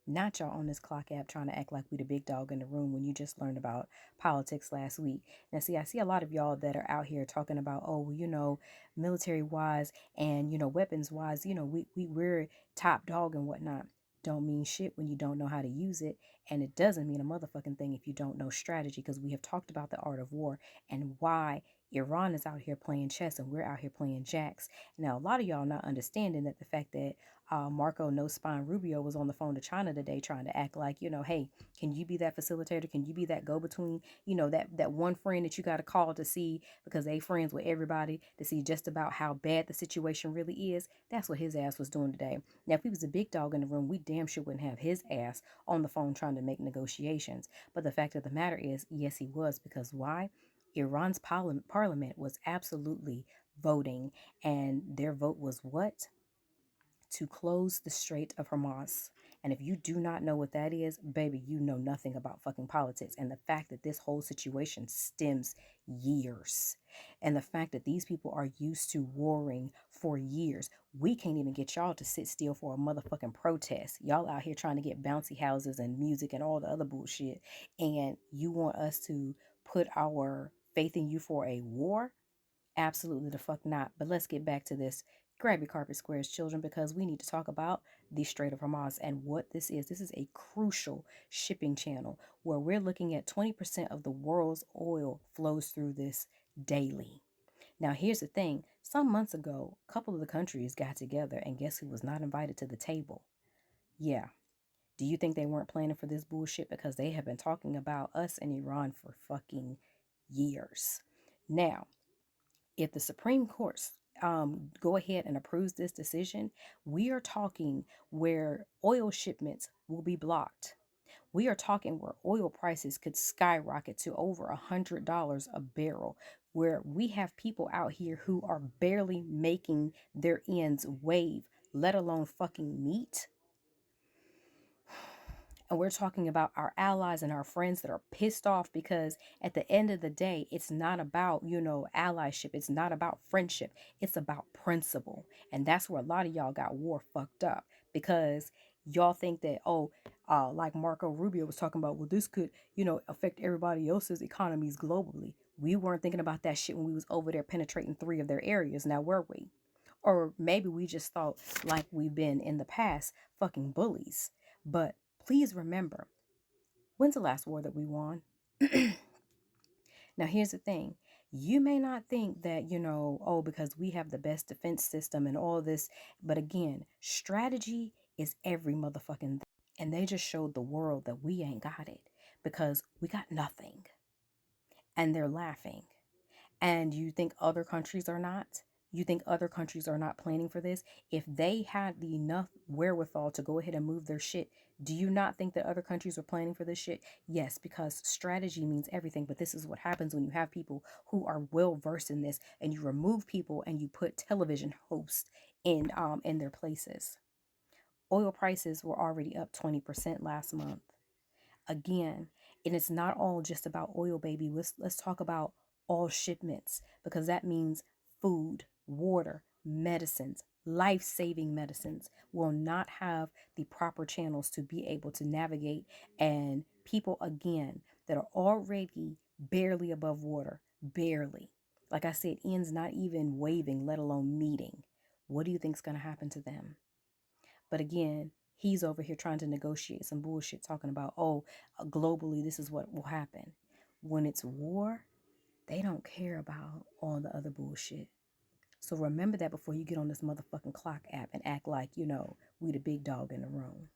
Not y'all on this clock app trying to act like we the big dog in the room when you just learned about politics last week. Now, see, I see a lot of y'all that are out here talking about, oh, well, military wise and, weapons wise, we're top dog and whatnot. Don't mean shit when you don't know how to use it. And it doesn't mean a motherfucking thing if you don't know strategy, because we have talked about the art of war and why Iran is out here playing chess and we're out here playing jacks. Now, a lot of y'all not understanding that the fact that Marco No Spine Rubio was on the phone to China today trying to act like, hey, can you be that facilitator? Can you be that go between? That one friend that you got to call to see because they friends with everybody to see just about how bad the situation really is. That's what his ass was doing today. Now, if he was a big dog in the room, we damn sure wouldn't have his ass on the phone trying to make negotiations. But the fact of the matter is, yes, he was, because why? Iran's parliament was absolutely voting, and their vote was what? To close the Strait of Hormuz. And if you do not know what that is, baby, you know nothing about fucking politics. And the fact that this whole situation stems years. And the fact that these people are used to warring for years. We can't even get y'all to sit still for a motherfucking protest. Y'all out here trying to get bouncy houses and music and all the other bullshit. And you want us to put our faith in you for a war? Absolutely the fuck not. But let's get back to this. Grab your carpet squares, children, because we need to talk about the Strait of Hormuz and what this is. This is a crucial shipping channel where we're looking at 20% of the world's oil flows through this daily. Now, here's the thing. Some months ago, a couple of the countries got together, and guess who was not invited to the table? Yeah. Do you think they weren't planning for this bullshit? Because they have been talking about us and Iran for fucking years. Now, if the Supreme Court go ahead and approves this decision, we are talking where oil shipments will be blocked. We are talking where oil prices could skyrocket to over $100 a barrel, where we have people out here who are barely making their ends wave, let alone fucking meet. And we're talking about our allies and our friends that are pissed off because at the end of the day, it's not about, allyship. It's not about friendship. It's about principle. And that's where a lot of y'all got war fucked up because y'all think that, like Marco Rubio was talking about, well, this could, affect everybody else's economies globally. We weren't thinking about that shit when we was over there penetrating 3 of their areas. Now, were we? Or maybe we just thought like we've been in the past fucking bullies. But please remember, when's the last war that we won? Now, here's the thing. You may not think that, because we have the best defense system and all this, but again, strategy is every motherfucking thing. And they just showed the world that we ain't got it because we got nothing. And they're laughing. And you think other countries are not? You think other countries are not planning for this? If they had the enough wherewithal to go ahead and move their shit, do you not think that other countries were planning for this shit? Yes, because strategy means everything. But this is what happens when you have people who are well versed in this, and you remove people and you put television hosts in their places. Oil prices were already up 20% last month. Again, and it's not all just about oil, baby. Let's talk about all shipments because that means food, water, medicines, life-saving medicines will not have the proper channels to be able to navigate, and people again that are already barely above water, barely. Like I said, ends not even waving, let alone meeting. What do you think's going to happen to them? But again, he's over here trying to negotiate some bullshit, talking about, globally, this is what will happen. When it's war, they don't care about all the other bullshit. So remember that before you get on this motherfucking clock app and act like, we the big dog in the room.